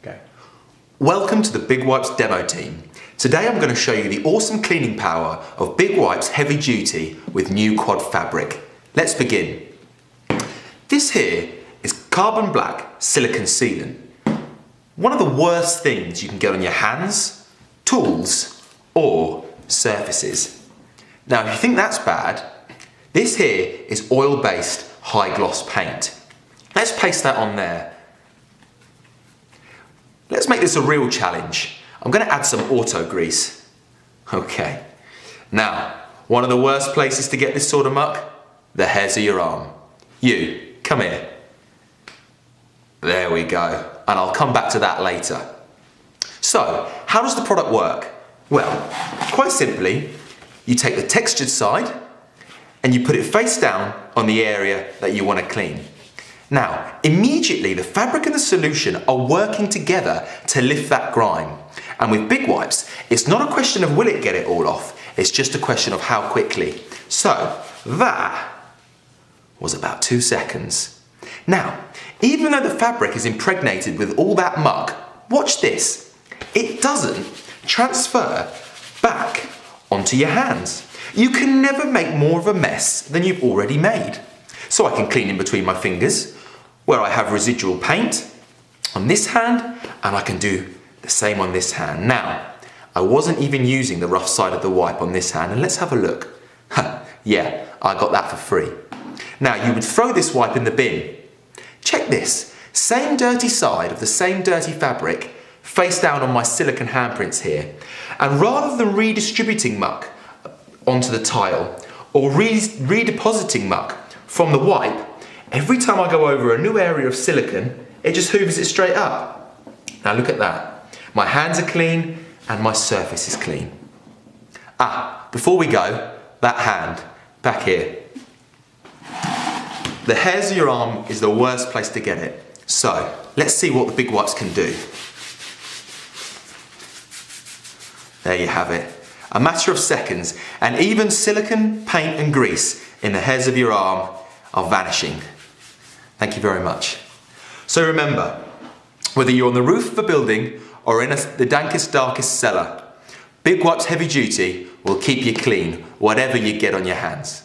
Okay. Welcome to the Big Wipes demo team. Today I'm going to show you the awesome cleaning power of Big Wipes Heavy Duty with new quad fabric. Let's begin. This here is carbon black silicone sealant. One of the worst things you can get on your hands, tools, or surfaces. Now if you think that's bad, this here is oil-based high gloss paint. Let's paste that on there. Let's make this a real challenge. I'm going to add some auto grease. Okay. Now, one of the worst places to get this sort of muck? The hairs of your arm. You, come here. There we go. And I'll come back to that later. So, how does the product work? Well, quite simply, you take the textured side and you put it face down on the area that you want to clean. Now, immediately the fabric and the solution are working together to lift that grime. And with Big Wipes, it's not a question of will it get it all off, it's just a question of how quickly. So, that was about 2 seconds. Now, even though the fabric is impregnated with all that muck, watch this. It doesn't transfer back onto your hands. You can never make more of a mess than you've already made. So I can clean in between my fingers where I have residual paint on this hand, and I can do the same on this hand. Now, I wasn't even using the rough side of the wipe on this hand, and let's have a look. Yeah, I got that for free. Now, you would throw this wipe in the bin. Check this, same dirty side of the same dirty fabric, face down on my silicone handprints here. And rather than redistributing muck onto the tile or redepositing muck from the wipe, every time I go over a new area of silicone, it just hoovers it straight up. Now look at that. My hands are clean and my surface is clean. Before we go, that hand, back here. The hairs of your arm is the worst place to get it. So, let's see what the Big Wipes can do. There you have it. A matter of seconds, and even silicone, paint and grease in the hairs of your arm are vanishing. Thank you very much. So remember, whether you're on the roof of a building or in the dankest, darkest cellar, Big Wipes Heavy Duty will keep you clean, whatever you get on your hands.